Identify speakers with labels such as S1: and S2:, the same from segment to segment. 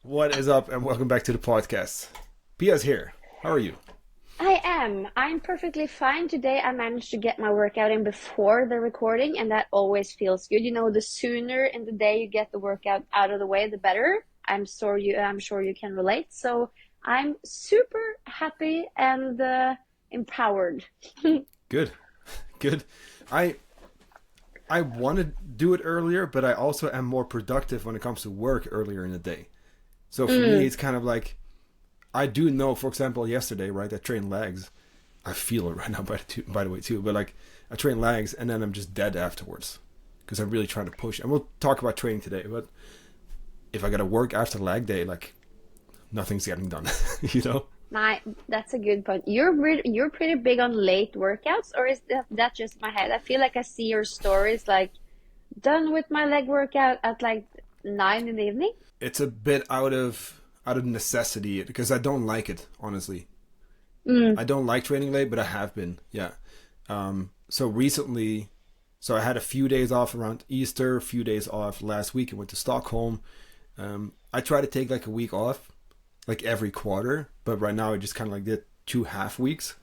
S1: What is up, and welcome back to the podcast. Pia's here. How are you?
S2: I am. I'm perfectly fine. Today I managed to get my workout in before the recording, and that always feels good. The sooner in the day you get the workout out of the way, the better. I'm sure you can relate. So I'm super happy and empowered.
S1: Good. Good. I I want to do it earlier, but I also am more productive when it comes to work earlier in the day. So for me,
S2: Mm,
S1: it's kind of like I do know, for example, yesterday, right? I trained legs. I feel it right now, by the way, too. But like, I train legs, and then I'm just dead afterwards because I'm really trying to push. And we'll talk about training today. But if I got to work after leg day, like nothing's getting done, you know?
S2: my, that's a good point. You're pretty big on late workouts, or is that just my head? I feel like I see your stories like done with my leg workout at like 9 in the evening.
S1: It's a bit out of necessity because I don't like it, honestly.
S2: Mm.
S1: I don't like training late, but I have been. Yeah. So recently, so I had a few days off around Easter, a few days off last week. I went to Stockholm. I try to take like a week off, like every quarter, but right now I just kind of like did 2 half weeks.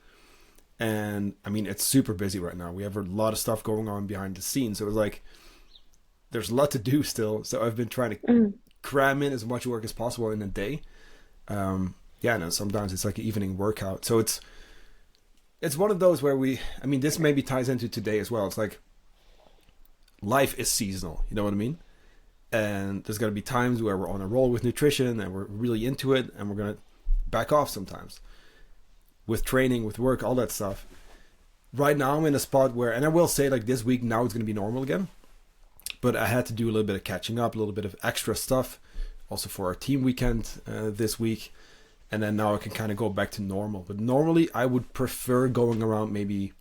S1: And I mean, it's super busy right now. We have a lot of stuff going on behind the scenes. So it was like, there's a lot to do still. So I've been trying to
S2: Mm.
S1: cram in as much work as possible in a day. Yeah, no, sometimes it's like an evening workout. So it's one of those where I mean, this maybe ties into today as well. It's like life is seasonal. You know what I mean? And there's going to be times where we're on a roll with nutrition and we're really into it, and we're going to back off sometimes with training, with work, all that stuff. Right now, I'm in a spot where, and I will say, like this week now it's going to be normal again, but I had to do a little bit of catching up, a little bit of extra stuff, also for our team weekend this week, and then now I can kind of go back to normal. But normally, I would prefer going around maybe,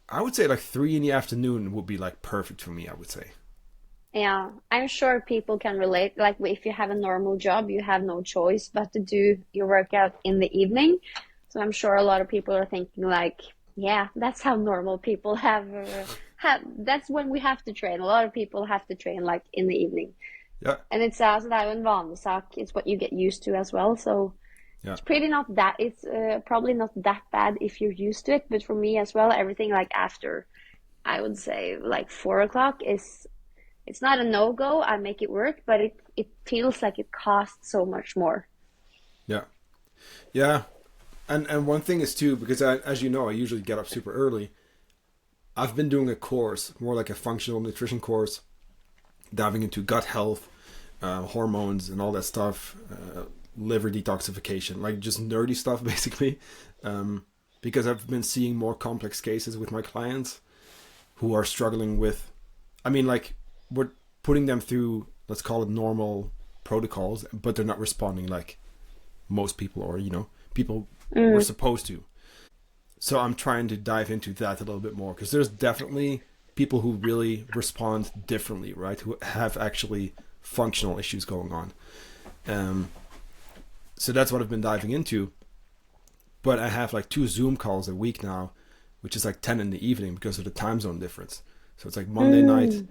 S1: I would say like 3 in the afternoon would be like perfect for me. I would say.
S2: Yeah, I'm sure people can relate. Like if you have a normal job, you have no choice but to do your workout in the evening. So I'm sure a lot of people are thinking like, yeah, that's how normal people have that's when we have to train. A lot of people have to train like in the evening.
S1: Yeah,
S2: And it's så det är ju en vanesak. It's what you get used to as well. So
S1: yeah,
S2: it's probably not that bad if you're used to it. But for me as well, everything like after, I would say like 4 o'clock is it's not a no-go. I make it work, but it feels like it costs so much more.
S1: yeah, yeah. And one thing is too, because as you know, I usually get up super early. I've been doing a course, more like a functional nutrition course, diving into gut health, hormones, and all that stuff, liver detoxification, like just nerdy stuff, basically. Because I've been seeing more complex cases with my clients who are struggling with, I mean, like, we're putting them through, let's call it normal protocols, but they're not responding like most people, or, people were
S2: Mm,
S1: supposed to. So I'm trying to dive into that a little bit more because there's definitely people who really respond differently, right? Who have actually functional issues going on. Um, so that's what I've been diving into. But I have like 2 Zoom calls a week now, which is like 10 in the evening because of the time zone difference. So it's like Monday night,
S2: mm.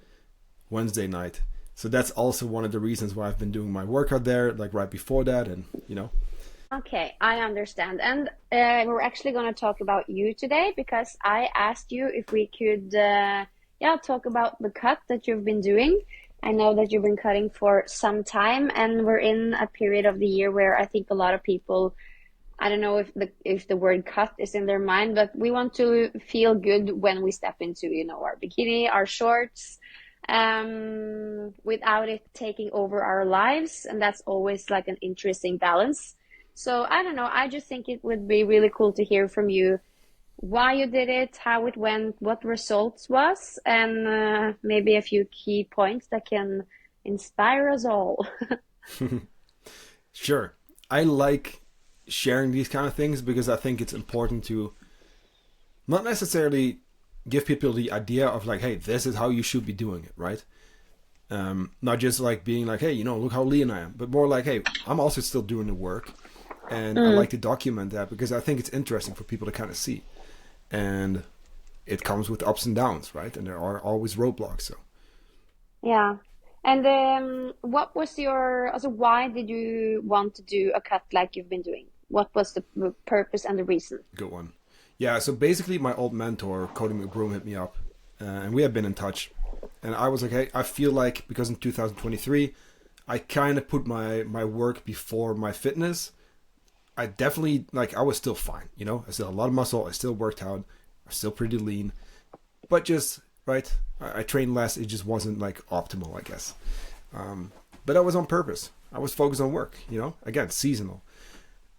S1: Wednesday night. So that's also one of the reasons why I've been doing my workout there, like right before that, and.
S2: Okay, I understand. And we're actually going to talk about you today because I asked you if we could, yeah, talk about the cut that you've been doing. I know that you've been cutting for some time, and we're in a period of the year where I think a lot of people, I don't know if the word cut is in their mind, but we want to feel good when we step into, our bikini, our shorts, without it taking over our lives, and that's always like an interesting balance. So I don't know, I just think it would be really cool to hear from you why you did it, how it went, what results was, and maybe a few key points that can inspire us all.
S1: Sure. I like sharing these kind of things because I think it's important to not necessarily give people the idea of like, hey, this is how you should be doing it, right? Not just like being like, hey, look how lean I am, but more like, hey, I'm also still doing the work, and I
S2: Mm,
S1: like to document that because I think it's interesting for people to kind of see, and it comes with ups and downs, right? And there are always roadblocks. So
S2: yeah. And what was your, also why did you want to do a cut like you've been doing? What was the purpose and the reason?
S1: Good one. Yeah, so basically my old mentor, Cody McBroom, hit me up, and we have been in touch. And I was like, hey, I feel like because in 2023, I kind of put my work before my fitness. I definitely, like, I was still fine, you know? I still had a lot of muscle, I still worked out, I was still pretty lean. But just, right, I trained less, it just wasn't, like, optimal, I guess. But that was on purpose. I was focused on work, you know? Again, seasonal.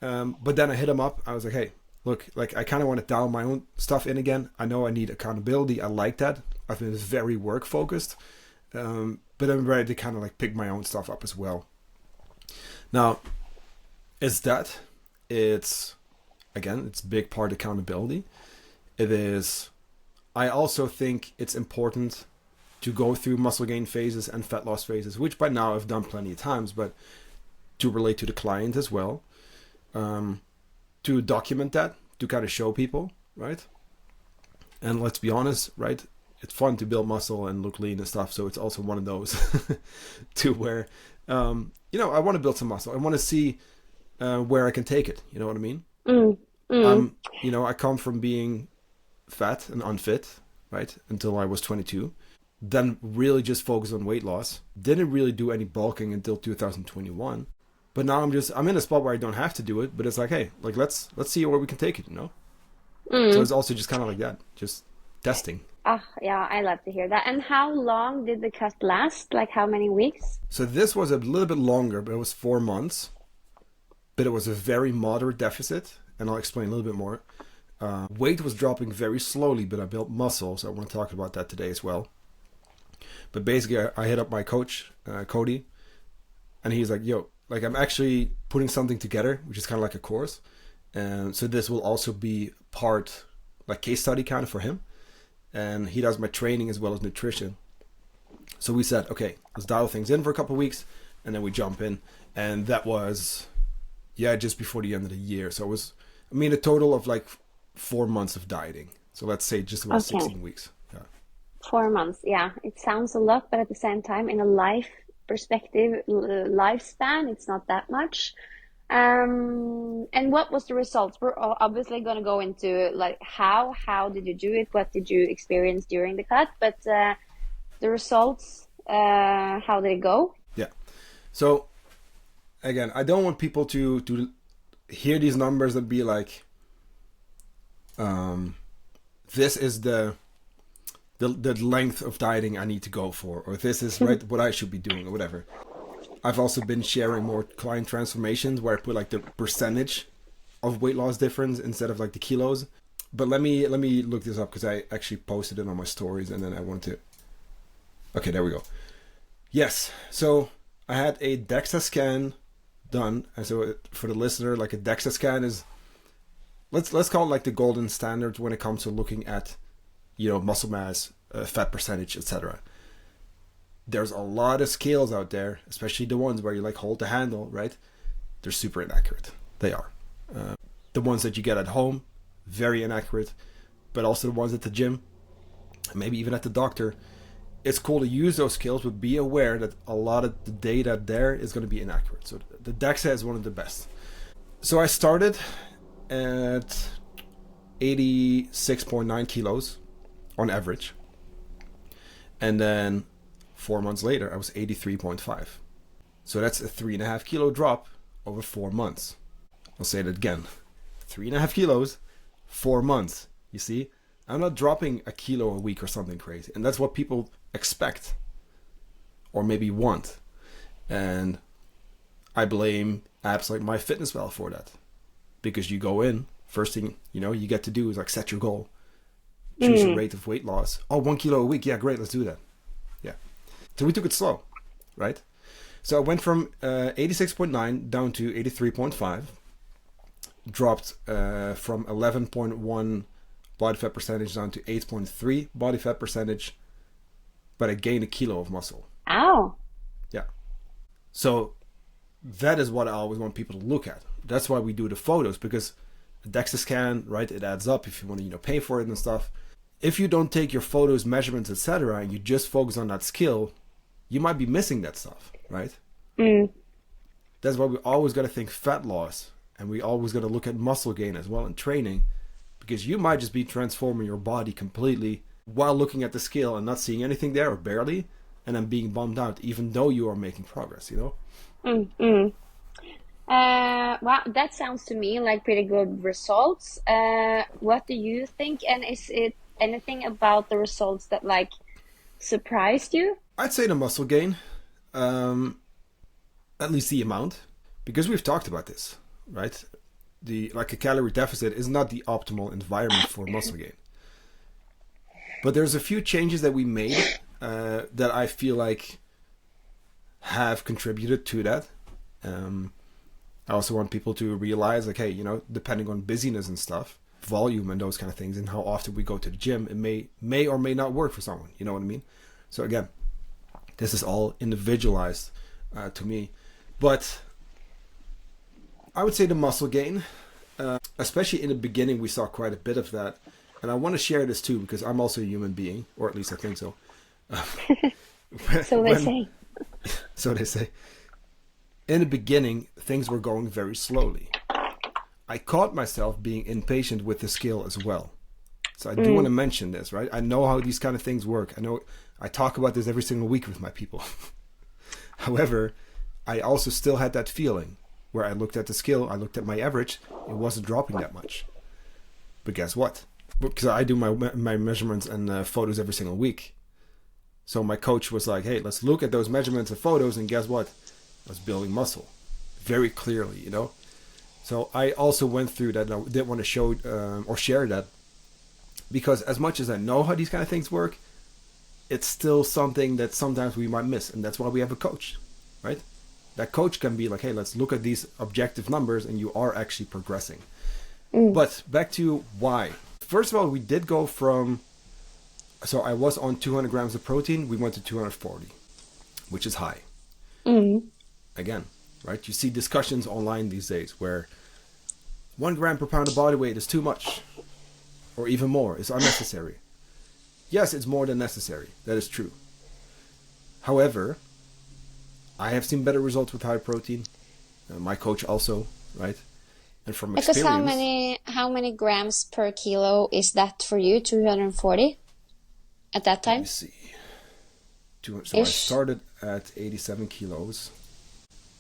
S1: But then I hit him up, I was like, hey, look, like, I kind of want to dial my own stuff in again. I know I need accountability, I like that. I've been very work focused. But I'm ready to kind of, like, pick my own stuff up as well. Now, it's a big part accountability. It is, I also think it's important to go through muscle gain phases and fat loss phases, which by now I've done plenty of times, but to relate to the client as well, to document that, to kind of show people, right? And let's be honest, right? It's fun to build muscle and look lean and stuff, so it's also one of those to where, I want to build some muscle. I want to see where I can take it. You know what I mean? I come from being fat and unfit, right, until I was 22. Then really just focused on weight loss. Didn't really do any bulking until 2021. But now I'm in a spot where I don't have to do it. But it's like, hey, like let's see where we can take it. You know. So it's also just kind of like that, just testing.
S2: Yeah, I love to hear that. And how long did the cut last? Like how many weeks?
S1: So this was a little bit longer, but it was 4 months. But it was a very moderate deficit, and I'll explain a little bit more. Weight was dropping very slowly, but I built muscle, so I want to talk about that today as well. But basically, I hit up my coach, Cody, and he's like, yo, like I'm actually putting something together, which is kind of like a course. And so this will also be part, like case study kind of for him. And he does my training as well as nutrition. So we said, okay, let's dial things in for a couple of weeks, and then we jump in. And that was... just before the end of the year. So it was, a total of like 4 months of dieting. So let's say just about 16 weeks. Yeah.
S2: 4 months. Yeah. It sounds a lot, but at the same time, in a life perspective, lifespan, it's not that much. And what was the results? We're obviously going to go into like how did you do it? What did you experience during the cut? But the results, how did it go?
S1: Yeah. So again, I don't want people to hear these numbers and be like, this is the length of dieting I need to go for, or this is right what I should be doing, or whatever. I've also been sharing more client transformations where I put like the percentage of weight loss difference instead of like the kilos. But let me look this up because I actually posted it on my stories, and then I wanted to. Okay, there we go. Yes, so I had a DEXA scan done, and so for the listener, like a DEXA scan is, let's call it like the golden standard when it comes to looking at, muscle mass, fat percentage, etc. There's a lot of scales out there, especially the ones where you like hold the handle, right? They're super inaccurate. They are. The ones that you get at home, very inaccurate, but also the ones at the gym, maybe even at the doctor. It's cool to use those scales, but be aware that a lot of the data there is going to be inaccurate. So the DEXA is one of the best. So I started at 86.9 kilos on average. And then 4 months later, I was 83.5. So that's a 3.5 kilo drop over 4 months. I'll say that again. 3.5 kilos, 4 months. You see? I'm not dropping a kilo a week or something crazy. And that's what people expect or maybe want. And I blame apps like MyFitnessPal for that. Because you go in, first thing you get to do is like set your goal. Choose a rate of weight loss. Oh, 1 kilo a week. Yeah, great. Let's do that. Yeah. So we took it slow, right? So I went from 86.9 down to 83.5. Dropped from 11.1 body fat percentage down to 8.3 body fat percentage. But I gained a kilo of muscle.
S2: Ow.
S1: Yeah. So that is what I always want people to look at. That's why we do the photos, because a DEXA scan, right, it adds up if you want to pay for it and stuff. If you don't take your photos, measurements, etc., and you just focus on that skill, you might be missing that stuff, right?
S2: Mm.
S1: That's why we always got to think fat loss, and we always got to look at muscle gain as well in training, because you might just be transforming your body completely while looking at the scale and not seeing anything there or barely, and then being bummed out even though you are making progress, you know?
S2: Well, that sounds to me like pretty good results. What do you think? And is it anything about the results that like surprised you?
S1: I'd say the muscle gain, at least the amount, because we've talked about this, right? A calorie deficit is not the optimal environment for muscle gain. But there's a few changes that we made that I feel like have contributed to that. I also want people to realize, like, hey, you know, depending on busyness and stuff, volume and those kind of things, and how often we go to the gym, it may or may not work for someone. You know what I mean? So again, this is all individualized to me. But I would say the muscle gain, especially in the beginning, we saw quite a bit of that. And I want to share this too, because I'm also a human being, or at least I think so.
S2: So they say.
S1: So they say. In the beginning, things were going very slowly. I caught myself being impatient with the scale as well. So I do want to mention this, right? I know how these kind of things work. I know I talk about this every single week with my people. However, I also still had that feeling where I looked at the scale, I looked at my average, it wasn't dropping that much. But guess what? Because I do my measurements and photos every single week. So my coach was like, hey, let's look at those measurements and photos, and guess what? I was building muscle very clearly, you know? So I also went through that, and I didn't want to show or share that, because as much as I know how these kind of things work, it's still something that sometimes we might miss, and that's why we have a coach, right? That coach can be like, hey, let's look at these objective numbers, and you are actually progressing. But back to why. First of all, we did go from, so I was on 200 grams of protein, we went to 240, which is high. Again, right? You see discussions online these days where 1 gram per pound of body weight is too much, or even more, is unnecessary. Yes, it's more than necessary. That is true. However, I have seen better results with high protein. My coach also, right? And from experience.
S2: Because how many grams per kilo is that for you? 240 at that time?
S1: Let me see. So I started at 87 kilos.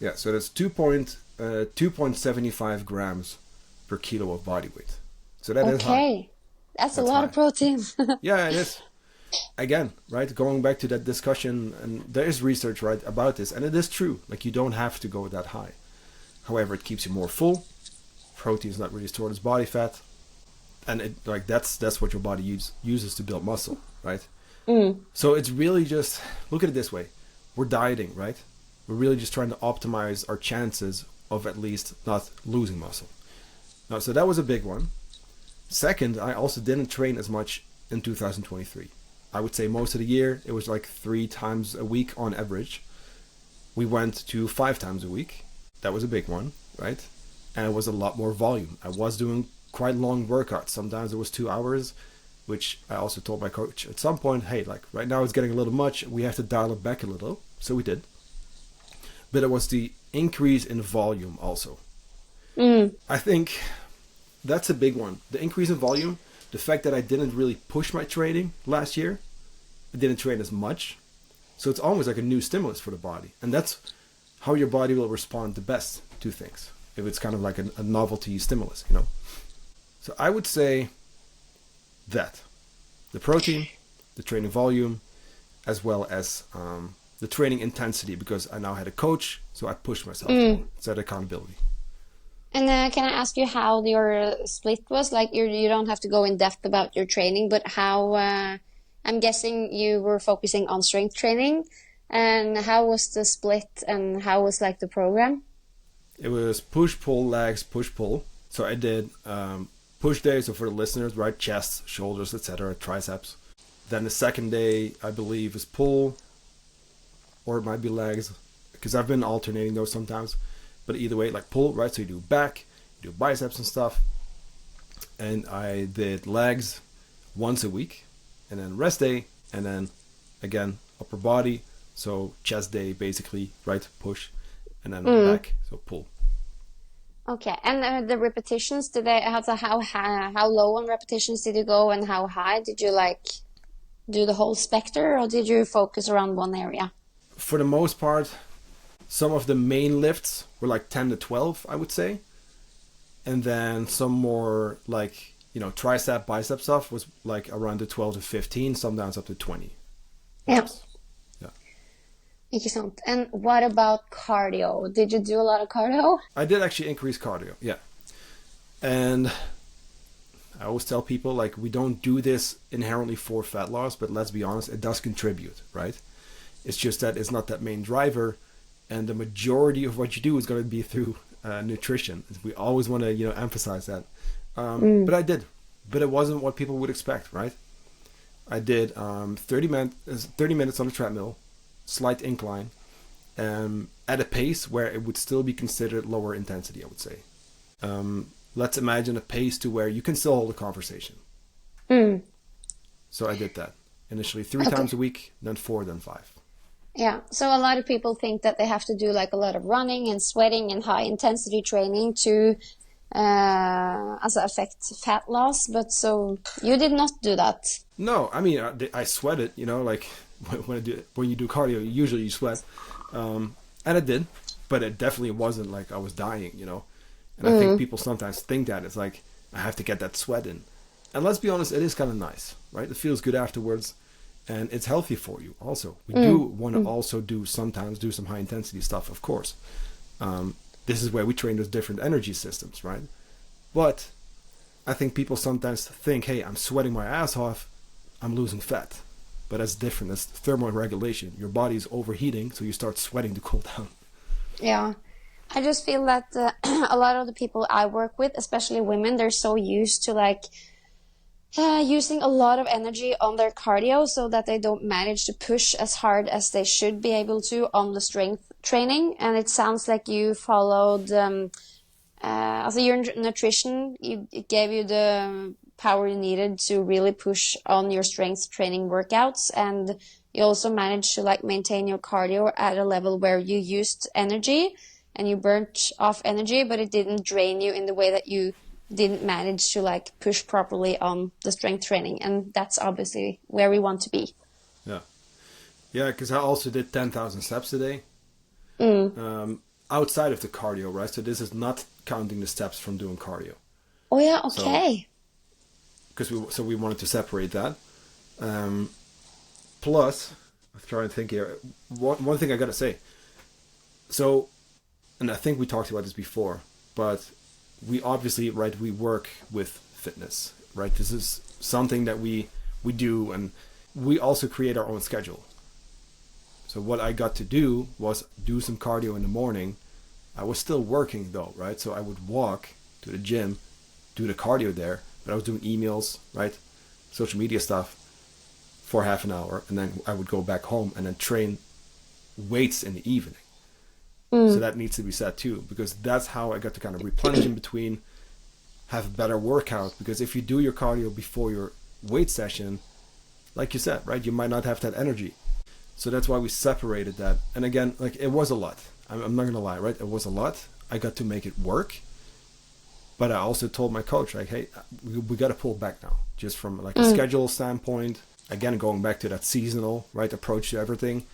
S1: Yeah, so that's 2.75 grams per kilo of body weight. So that is high.
S2: Okay, that's a lot of protein.
S1: Yeah, it is. Again, right, going back to that discussion, and there is research, right, about this, and it is true. Like, you don't have to go that high. However, it keeps you more full. Protein is not really stored as body fat, and that's what your body uses to build muscle, right? So it's really just, look at it this way: we're dieting, right? We're really just trying to optimize our chances of at least not losing muscle. Now, so that was a big one. Second, I also didn't train as much in 2023. I would say most of the year it was like 3 times a week on average. We went to 5 times a week. That was a big one, right? And it was a lot more volume. I was doing quite long workouts. Sometimes it was 2 hours, which I also told my coach at some point, hey, like right now it's getting a little much. We have to dial it back a little. So we did. But it was the increase in volume also. I think that's a big one. The increase in volume, the fact that I didn't really push my training last year. I didn't train as much. So it's almost like a new stimulus for the body. And that's how your body will respond the best to things. If it's kind of like a novelty stimulus, you know. So I would say that the protein, the training volume, as well as the training intensity, because I now had a coach, so I pushed myself more. It's that accountability.
S2: And can I ask you how your split was? Like, you don't have to go in depth about your training, but how, I'm guessing you were focusing on strength training, and how was the split, and how was like the program?
S1: It was push, pull, legs, push, pull. So I did push day, so for the listeners, right, chest, shoulders, etc., triceps. Then the second day, I believe, is pull, or it might be legs, because I've been alternating those sometimes. But either way, like pull, right? So you do back, you do biceps and stuff. And I did legs once a week, and then rest day, and then again upper body So chest day, basically, right? Push, and then
S2: Mm.
S1: back, so pull.
S2: Okay. And the repetitions, did they have to, how low on repetitions did you go and how high? Did you like do the whole specter or did you focus around one area?
S1: For the most part, some of the main lifts were like 10 to 12, I would say. And then some more like, tricep, bicep stuff was like around the 12 to 15, sometimes up to 20
S2: Yeah.
S1: reps. Yeah.
S2: Ikke sant. And what about cardio? Did you do a lot of cardio?
S1: I did actually increase cardio, yeah. And I always tell people, like, we don't do this inherently for fat loss, but let's be honest, it does contribute, right? It's just that it's not that main driver, and the majority of what you do is going to be through nutrition. We always want to, emphasize that.
S2: Mm.
S1: But I did, but it wasn't what people would expect, right? I did 30 minutes on the treadmill, slight incline, at a pace where it would still be considered lower intensity, I would say. Let's imagine a pace to where you can still hold a conversation.
S2: Mm.
S1: So I did that. Initially 3
S2: Okay.
S1: times a week, then 4, then 5.
S2: Yeah. So a lot of people think that they have to do like a lot of running and sweating and high intensity training to affect fat loss. But so you did not do that.
S1: No, I mean, I sweated, like when you do cardio, usually you sweat. And I did, but it definitely wasn't like I was dying. And I think people sometimes think that it's like, I have to get that sweat in. And let's be honest, it is kind of nice, right? It feels good afterwards. And it's healthy for you also. We do want to also sometimes do some high intensity stuff, of course. This is where we train those different energy systems, right? But I think people sometimes think, hey, I'm sweating my ass off, I'm losing fat. But that's different. That's thermal regulation. Your body is overheating, so you start sweating to cool down.
S2: Yeah. I just feel that a lot of the people I work with, especially women, they're so used to like using a lot of energy on their cardio so that they don't manage to push as hard as they should be able to on the strength training. And it sounds like you followed, also your nutrition, it gave you the power you needed to really push on your strength training workouts. And you also managed to like maintain your cardio at a level where you used energy and you burnt off energy, but it didn't drain you in the way that you didn't manage to like push properly on the strength training. And that's obviously where we want to be.
S1: Yeah. Yeah, because I also did 10,000 steps a day. Outside of the cardio, right? So this is not counting the steps from doing cardio.
S2: Oh yeah, okay.
S1: Because we wanted to separate that. Plus, I'm trying to think here. One thing I gotta say. So, and I think we talked about this before, but we obviously, right, we work with fitness, right? This is something that we do, and we also create our own schedule. So what I got to do was do some cardio in the morning. I was still working though, right? So I would walk to the gym, do the cardio there, but I was doing emails, right? Social media stuff for half an hour, and then I would go back home and then train weights in the evening. So that needs to be said too, because that's how I got to kind of replenish in between, have a better workout. Because if you do your cardio before your weight session, like you said, right, you might not have that energy. So that's why we separated that. And again, like, it was a lot. I'm not gonna lie, right? It was a lot. I got to make it work, but I also told my coach, like, hey, we got to pull back now, just from like a schedule standpoint. Again, going back to that seasonal, right, approach to everything.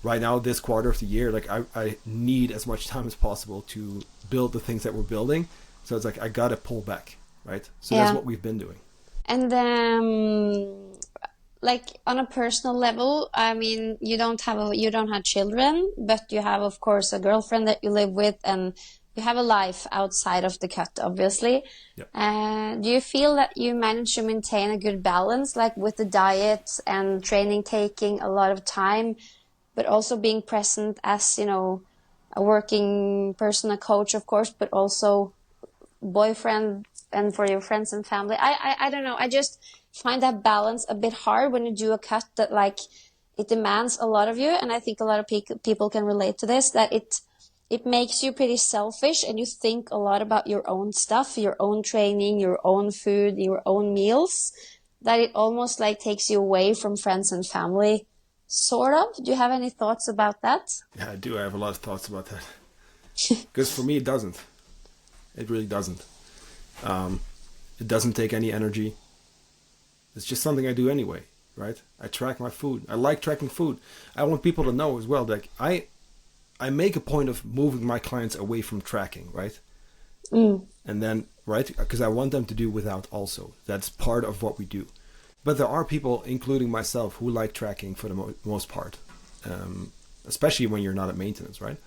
S1: Right now, this quarter of the year, like, I need as much time as possible to build the things that we're building. So it's like, I got to pull back, right? So that's what we've been doing.
S2: And like on a personal level, I mean, you don't have children, but you have, of course, a girlfriend that you live with, and you have a life outside of the cut, obviously.
S1: Yep.
S2: Do you feel that you manage to maintain a good balance, like with the diet and training taking a lot of time, but also being present as, a working person, a coach, of course, but also boyfriend and for your friends and family? I don't know. I just find that balance a bit hard when you do a cut that like it demands a lot of you. And I think a lot of people can relate to this, that it makes you pretty selfish and you think a lot about your own stuff, your own training, your own food, your own meals, that it almost like takes you away from friends and family Sort of. Do you have any thoughts about that?
S1: Yeah, I do. I have a lot of thoughts about that. Because for me, it doesn't. It really doesn't. It doesn't take any energy. It's just something I do anyway, right? I track my food. I like tracking food. I want people to know as well that I make a point of moving my clients away from tracking, right? And then, right, because I want them to do without also. That's part of what we do. But there are people, including myself, who like tracking for the most part, especially when you're not at maintenance, right?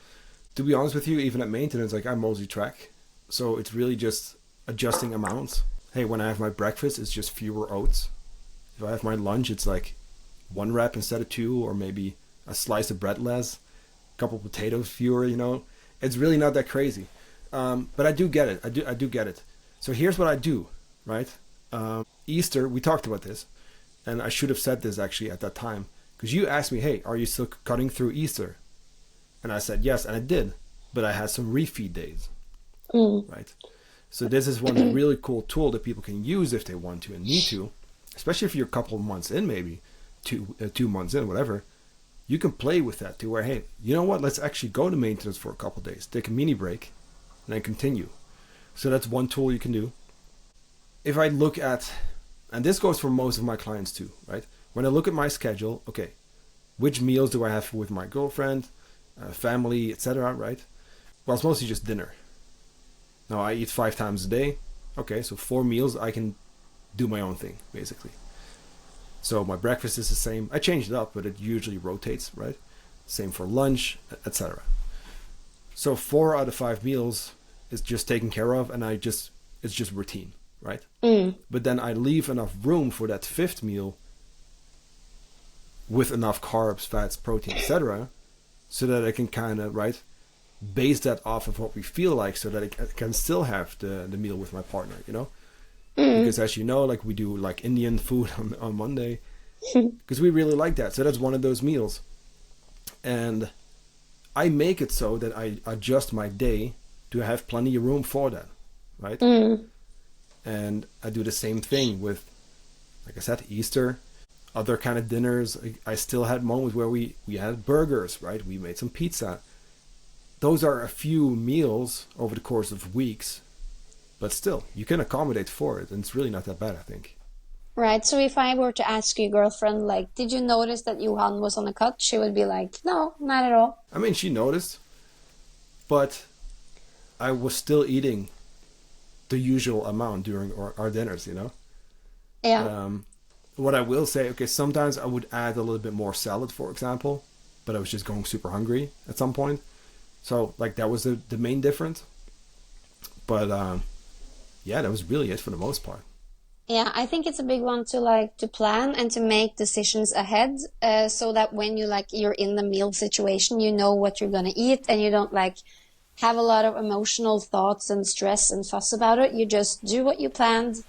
S1: To be honest with you, even at maintenance, like I mostly track. So it's really just adjusting amounts. Hey, when I have my breakfast, it's just fewer oats. If I have my lunch, it's like 1 wrap instead of 2, or maybe a slice of bread less, a couple potatoes fewer, you know. It's really not that crazy. But I do get it. I do get it. So here's what I do, right? Easter, we talked about this, and I should have said this actually at that time, because you asked me, hey, are you still cutting through Easter? And I said yes, and I did, but I had some refeed days, right? So this is one really cool tool that people can use if they want to and need to, especially if you're a couple of months in, maybe 2 months in, whatever. You can play with that to where, hey, you know what? Let's actually go to maintenance for a couple of days, take a mini break, and then continue. So that's one tool you can do. If I look at, and this goes for most of my clients too, right? When I look at my schedule, okay, which meals do I have with my girlfriend, family, etc., right? Well, it's mostly just dinner. Now I eat 5 times a day. Okay, so 4 meals, I can do my own thing, basically. So my breakfast is the same. I change it up, but it usually rotates, right? Same for lunch, etc. So 4 out of 5 meals is just taken care of, and it's just routine, right? But then I leave enough room for that 5th meal with enough carbs, fats, protein, etc., so that I can kind of, right, base that off of what we feel like, so that I can still have the meal with my partner, you know? Because as you know, like we do like Indian food on Monday, because we really like that. So that's one of those meals. And I make it so that I adjust my day to have plenty of room for that, right? And I do the same thing with, like I said, Easter, other kind of dinners. I still had moments where we had burgers, right? We made some pizza. Those are a few meals over the course of weeks, but still, you can accommodate for it, and it's really not that bad, I think.
S2: Right. So if I were to ask your girlfriend, like, did you notice that Johan was on a cut? She would be like, no, not at all.
S1: I mean, she noticed, but I was still eating the usual amount during our dinners, you know?
S2: Yeah.
S1: What I will say, okay, sometimes I would add a little bit more salad, for example, but I was just going super hungry at some point. So, like, that was the main difference. But, yeah, that was really it for the most part.
S2: Yeah, I think it's a big one to plan and to make decisions ahead, so that when you're in the meal situation, you know what you're gonna eat, and you don't have a lot of emotional thoughts and stress and fuss about it. You just do what you planned,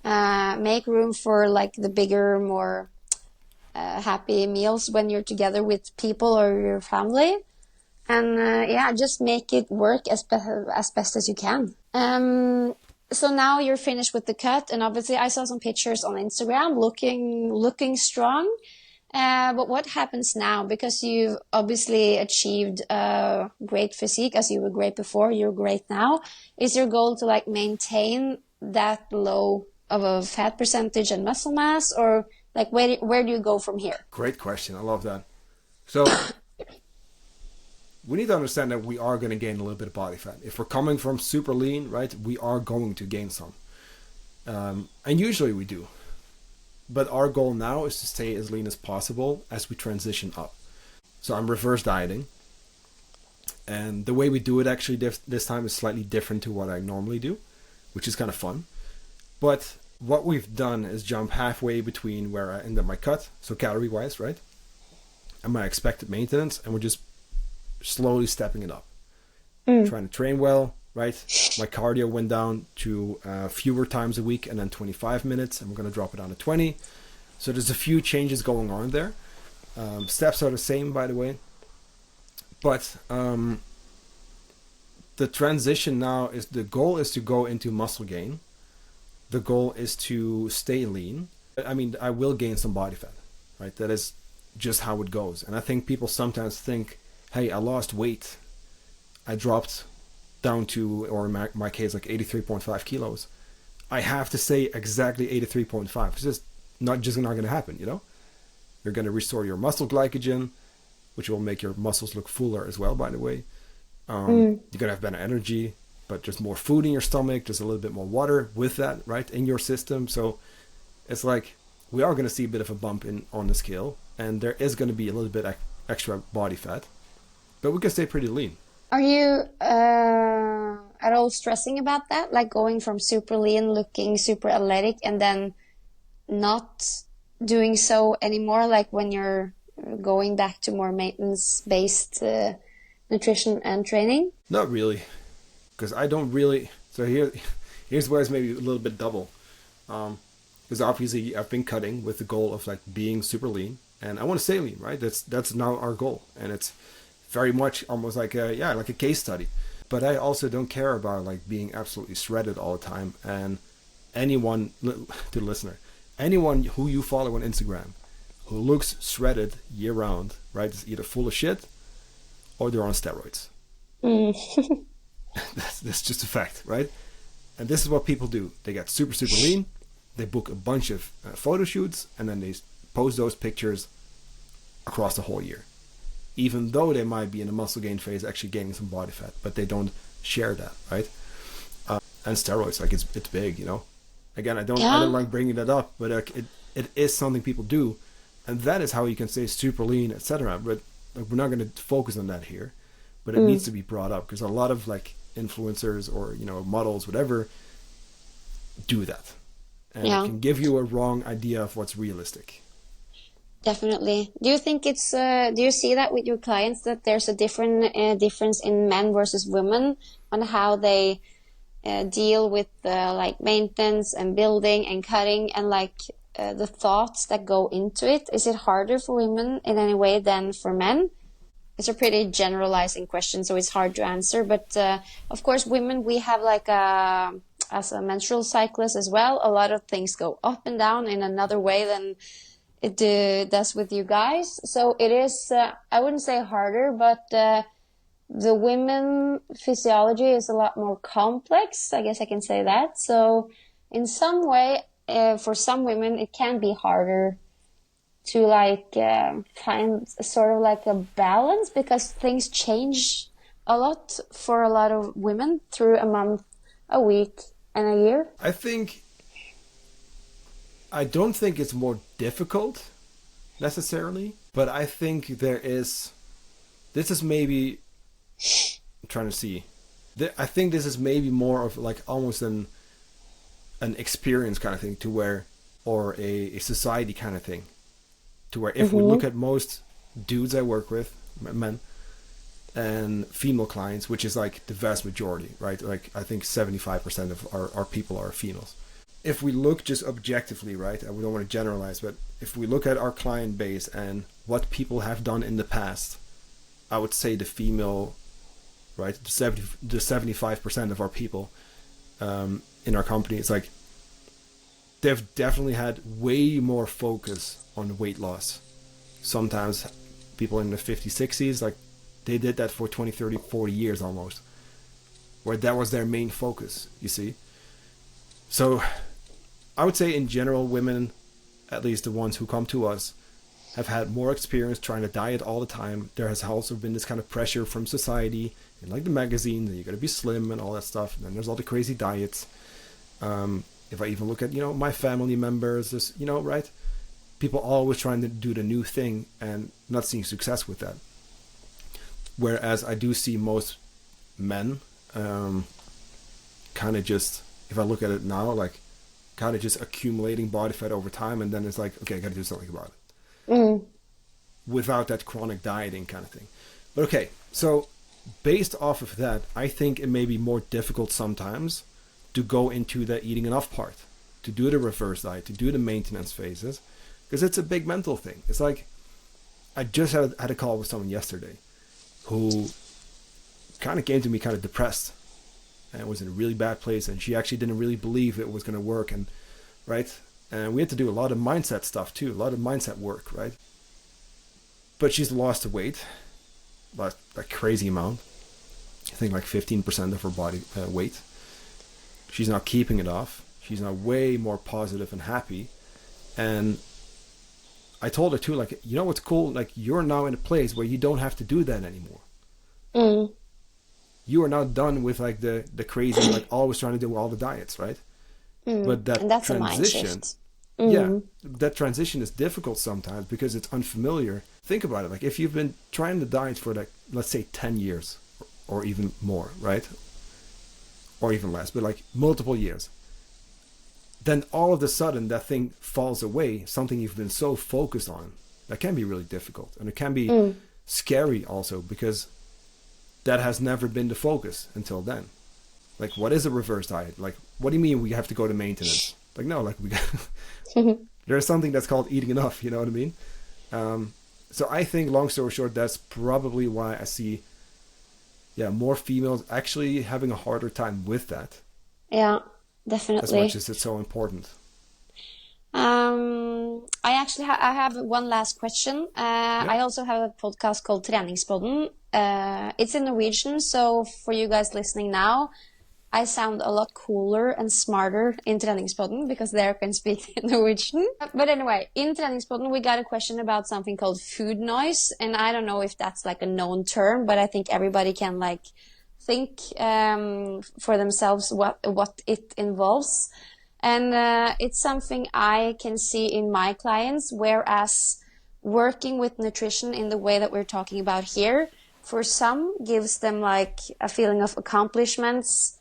S2: make room for the bigger, more happy meals when you're together with people or your family, and yeah, just make it work as best as you can. So now you're finished with the cut, and obviously I saw some pictures on Instagram looking strong. But what happens now? Because you've obviously achieved a great physique, as you were great before, you're great now. Is your goal to maintain that low of a fat percentage and muscle mass, or where do you go from here?
S1: Great question. I love that. So we need to understand that we are going to gain a little bit of body fat. If we're coming from super lean, right, we are going to gain some. And usually we do. But our goal now is to stay as lean as possible as we transition up. So I'm reverse dieting. And the way we do it actually this time is slightly different to what I normally do, which is kind of fun. But what we've done is jump halfway between where I end up my cut, so calorie-wise, right, and my expected maintenance, and we're just slowly stepping it up. Trying to train well, right? My cardio went down to fewer times a week and then 25 minutes, and we're going to drop it down to 20. So there's a few changes going on there. Steps are the same, by the way. But the transition now is, the goal is to go into muscle gain. The goal is to stay lean. I mean, I will gain some body fat, right? That is just how it goes. And I think people sometimes think, hey, I lost weight. I dropped down to, or in my case, like 83.5 kilos. I have to say exactly 83.5. It's just not going to happen, you know? You're going to restore your muscle glycogen, which will make your muscles look fuller as well, by the way. You're going to have better energy, but just more food in your stomach, just a little bit more water with that, right, in your system. So it's like we are going to see a bit of a bump on the scale, and there is going to be a little bit extra body fat, but we can stay pretty lean.
S2: Are you at all stressing about that? Like going from super lean, looking super athletic, and then not doing so anymore, like when you're going back to more maintenance-based nutrition and training?
S1: Not really, because I don't really. So here's where it's maybe a little bit double. Because obviously I've been cutting with the goal of like being super lean, and I want to stay lean, right? That's now our goal, and it's very much almost like a case study. But I also don't care about like being absolutely shredded all the time. And anyone, to the listener, anyone who you follow on Instagram who looks shredded year round, right, is either full of shit or they're on steroids. That's just a fact, right? And this is what people do. They get super, super lean. They book a bunch of photo shoots, and then they post those pictures across the whole year. Even though they might be in a muscle gain phase, actually gaining some body fat, but they don't share that, right? And steroids, like it's big, you know. Again, I don't like bringing that up, but it is something people do, and that is how you can stay super lean, etc. But like, we're not going to focus on that here, but it needs to be brought up because a lot of like influencers or models, whatever, do that, and it can give you a wrong idea of what's realistic.
S2: Definitely. Do you think it's, do you see that with your clients that there's a difference in men versus women on how they deal with like maintenance and building and cutting and like the thoughts that go into it? Is it harder for women in any way than for men? It's a pretty generalizing question, so it's hard to answer. But of course, women, we have like as a menstrual cyclist as well, a lot of things go up and down in another way than it does with you guys. So it is, I wouldn't say harder, but the women physiology is a lot more complex. I guess I can say that. So in some way, for some women, it can be harder to like find sort of like a balance because things change a lot for a lot of women through a month, a week, and a year.
S1: I don't think it's more difficult necessarily, but I think this is maybe, I'm trying to see, I think this is maybe more of like almost an experience kind of thing to where, or a society kind of thing, to where if we look at most dudes I work with, men, and female clients, which is like the vast majority, right? Like I think 75% of our people are females. If we look just objectively, right, we don't want to generalize, but if we look at our client base and what people have done in the past, I would say the female, right, the 75% of our people in our company, it's like they've definitely had way more focus on weight loss. Sometimes people in the 50s, 60s, like they did that for 20, 30, 40 years almost, where that was their main focus, you see. So I would say in general, women, at least the ones who come to us, have had more experience trying to diet all the time. There has also been this kind of pressure from society and like the magazine that you got to be slim and all that stuff. And then there's all the crazy diets. If I even look at, my family members, just, right? People always trying to do the new thing and not seeing success with that. Whereas I do see most men kind of just, if I look at it now, like kind of just accumulating body fat over time, and then it's like, okay, I got to do something about it. Without that chronic dieting kind of thing. But okay, so based off of that, I think it may be more difficult sometimes to go into the eating enough part, to do the reverse diet, to do the maintenance phases, because it's a big mental thing. It's like, I just had a call with someone yesterday who kind of came to me kind of depressed and was in a really bad place, and she actually didn't really believe it was going to work, and right, and we had to do a lot of mindset stuff too, a lot of mindset work, right? but she's lost weight, like a crazy amount. I think like 15% of her body weight. She's now keeping it off. She's now way more positive and happy. And I told her too, like, you know what's cool? Like, you're now in a place where you don't have to do that anymore.
S2: Mm.
S1: You are now done with like the crazy, like always trying to do all the diets, right? But that
S2: And that's a mind
S1: transition,
S2: shift.
S1: yeah, that transition is difficult sometimes because it's unfamiliar. Think about it. Like if you've been trying the diet for like, let's say 10 years or even more, right? Or even less, but like multiple years. Then all of a sudden that thing falls away, something you've been so focused on. That can be really difficult. And it can be scary also because that has never been the focus until then. Like, what is a reverse diet? Like, what do you mean we have to go to maintenance? Like, no, like we got there's something that's called eating enough, you know what I mean? So I think, long story short, that's probably why I see, more females actually having a harder time with that.
S2: Yeah,
S1: As
S2: definitely.
S1: much as it's so important.
S2: I actually I have one last question.
S1: Yeah.
S2: I also have a podcast called Treningspodden. It's in Norwegian, so for you guys listening now, I sound a lot cooler and smarter in Treningspodden because there I can speak Norwegian. But anyway, in Treningspodden we got a question about something called food noise, and I don't know if that's like a known term, but I think everybody can like think for themselves what it involves. And it's something I can see in my clients, whereas working with nutrition in the way that we're talking about here, for some gives them like a feeling of accomplishments,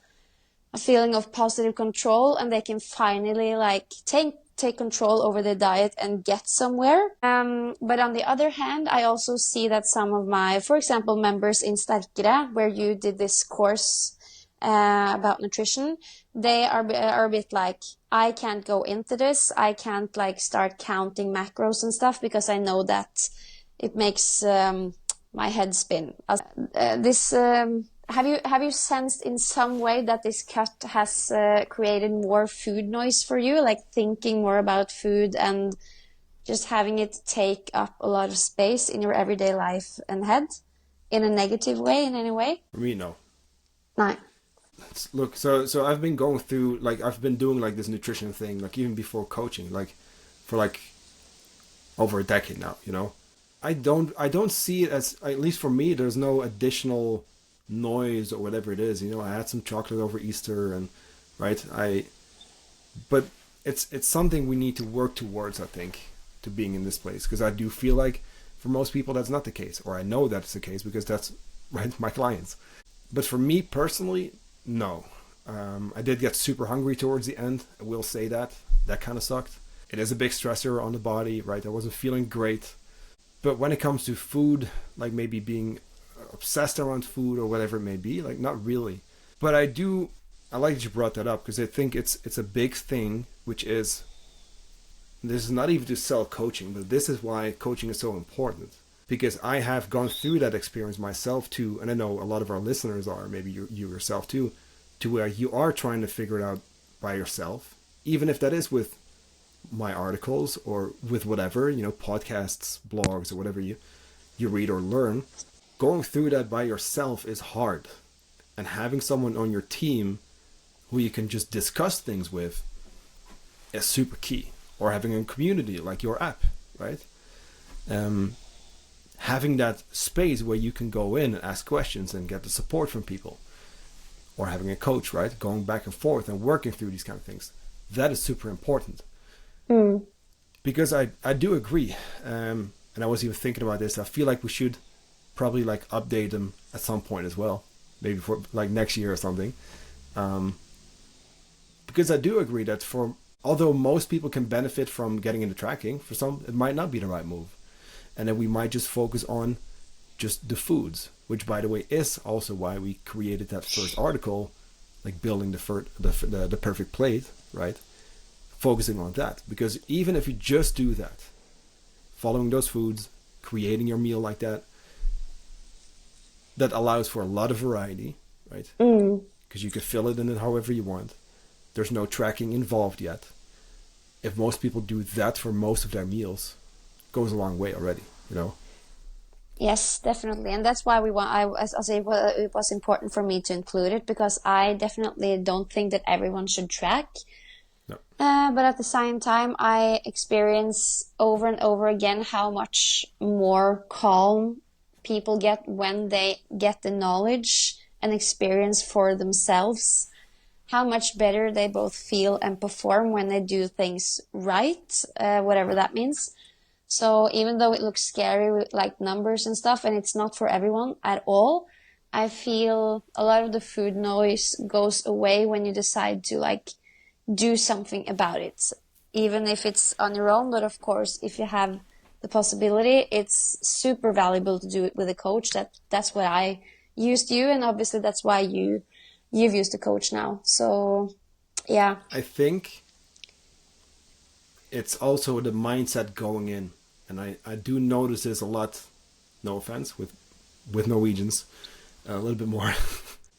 S2: a feeling of positive control, and they can finally like take control over their diet and get somewhere. But on the other hand, I also see that some of my, for example, members in Sterkere, where you did this course about nutrition, they are a bit like, I can't go into this. I can't like start counting macros and stuff because I know that it makes my head spin. Have you sensed in some way that this cut has created more food noise for you, like thinking more about food and just having it take up a lot of space in your everyday life and head in a negative way in any way?
S1: For me, no.
S2: No.
S1: Look, so I've been going through, like, I've been doing like this nutrition thing, like even before coaching, like for like over a decade now, you know. I don't see it as, at least for me, there's no additional noise or whatever it is, you know. I had some chocolate over Easter and but it's something we need to work towards, I think, to being in this place, because I do feel like for most people that's not the case, or I know that's the case because that's my clients. But for me personally, no. I did get super hungry towards the end, I will say that kind of sucked. It is a big stressor on the body, right? I wasn't feeling great. But when it comes to food, like maybe being obsessed around food or whatever it may be, like not really. But I like that you brought that up, because I think it's a big thing, which is, this is not even to sell coaching, but this is why coaching is so important. Because I have gone through that experience myself too, and I know a lot of our listeners are, maybe you yourself too, to where you are trying to figure it out by yourself, even if that is with my articles or with whatever, you know, podcasts, blogs, or whatever you read or learn. Going through that by yourself is hard, and having someone on your team who you can just discuss things with is super key. Or having a community like your app, right? Having that space where you can go in and ask questions and get the support from people, or having a coach, right? Going back and forth and working through these kind of things. That is super important. Because I do agree. And I was even thinking about this. I feel like we should probably like update them at some point as well. Maybe for like next year or something. Because I do agree that although most people can benefit from getting into tracking, for some it might not be the right move. And then we might just focus on just the foods, which by the way is also why we created that first article, like building the perfect plate, right? Focusing on that, because even if you just do that, following those foods, creating your meal like that allows for a lot of variety, right? Because you can fill it in it however you want. There's no tracking involved yet. If most people do that for most of their meals, it goes a long way already, you know.
S2: Yes, definitely. And that's why as I say, well, it was important for me to include it because I definitely don't think that everyone should track.
S1: No.
S2: But at the same time, I experience over and over again how much more calm people get when they get the knowledge and experience for themselves, how much better they both feel and perform when they do things right, whatever that means. So even though it looks scary with like numbers and stuff, and it's not for everyone at all, I feel a lot of the food noise goes away when you decide to like do something about it, even if it's on your own. But of course, if you have the possibility, it's super valuable to do it with a coach. That's what I used you, and obviously that's why you've used a coach now. So yeah.
S1: I think it's also the mindset going in. And I do notice this a lot, no offense, with Norwegians, a little bit more.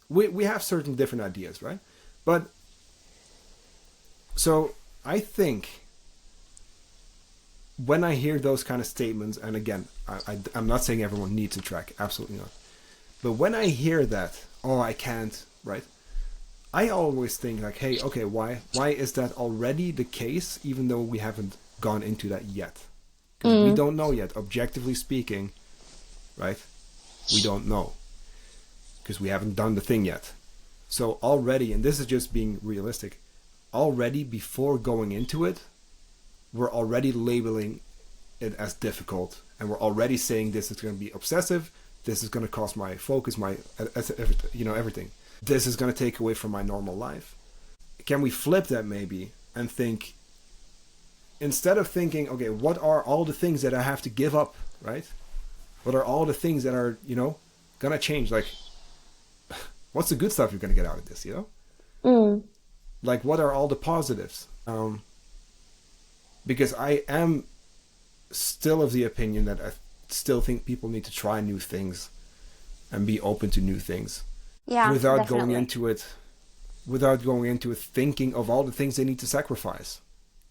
S1: we have certain different ideas, right? But, so I think when I hear those kind of statements, and again, I'm not saying everyone needs to track, absolutely not. But when I hear that, oh, I can't, right? I always think like, hey, okay, why is that already the case, even though we haven't gone into that yet? Because we don't know yet, objectively speaking, right? We don't know. Because we haven't done the thing yet. So already, and this is just being realistic, already before going into it, we're already labeling it as difficult. And we're already saying this is going to be obsessive, this is going to cost my focus, my, everything. This is going to take away from my normal life. Can we flip that maybe and think, instead of thinking, okay, what are all the things that I have to give up, right? What are all the things that are, gonna change? Like, what's the good stuff you're gonna get out of this, Like, what are all the positives? Because I am still of the opinion that I still think people need to try new things and be open to new things.
S2: Yeah,
S1: without
S2: definitely.
S1: going into it thinking of all the things they need to sacrifice.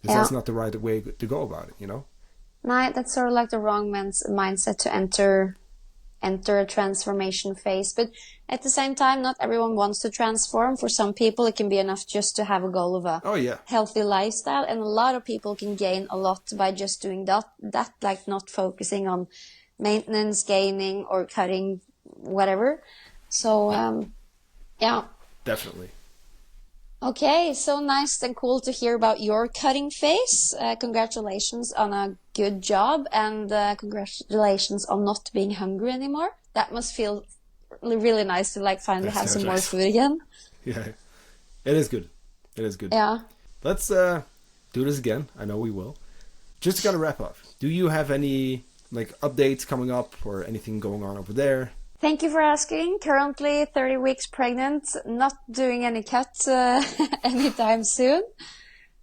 S1: Because that's not the right way to go about it,
S2: No, that's sort of like the wrong mindset to enter a transformation phase. But at the same time, not everyone wants to transform. For some people, it can be enough just to have a goal of a healthy lifestyle. And a lot of people can gain a lot by just doing that, like not focusing on maintenance, gaining, or cutting, whatever. So, yeah.
S1: Definitely.
S2: Okay, so nice and cool to hear about your cutting phase. Congratulations on a good job, and congratulations on not being hungry anymore. That must feel really nice to like finally have some more food again.
S1: Yeah, it is good. It is good.
S2: Yeah.
S1: Let's do this again. I know we will. Just to kind of wrap up, do you have any like updates coming up or anything going on over there?
S2: Thank you for asking. Currently 30 weeks pregnant, not doing any cuts anytime soon.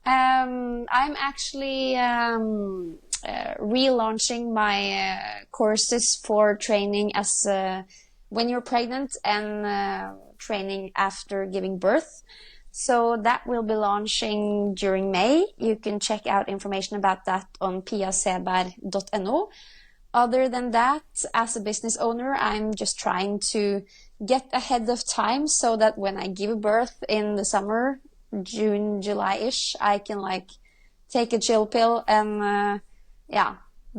S2: I'm actually relaunching my courses for training as when you're pregnant and training after giving birth. So that will be launching during May. You can check out information about that on piaseberg.no. Other than that, as a business owner, I'm just trying to get ahead of time so that when I give birth in the summer, June, July-ish, I can like take a chill pill and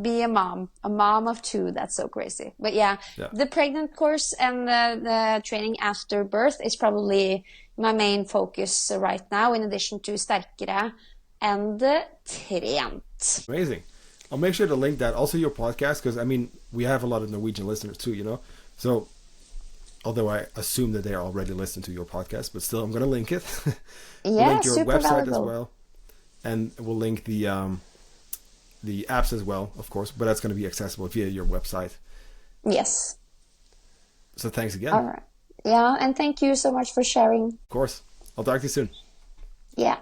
S2: be a mom of two. That's so crazy. But yeah, the pregnant course and the training after birth is probably my main focus right now, in addition to Sterkere and Trent.
S1: Amazing. I'll make sure to link that. Also your podcast, because I mean, we have a lot of Norwegian listeners too, So, although I assume that they are already listening to your podcast, but still I'm going to link it.
S2: Yeah,
S1: link your
S2: super
S1: website
S2: valuable.
S1: as well. And we'll link the apps as well, of course, but that's going to be accessible via your website.
S2: Yes.
S1: So thanks again.
S2: All right. Yeah, and thank you so much for sharing.
S1: Of course. I'll talk to you soon.
S2: Yeah.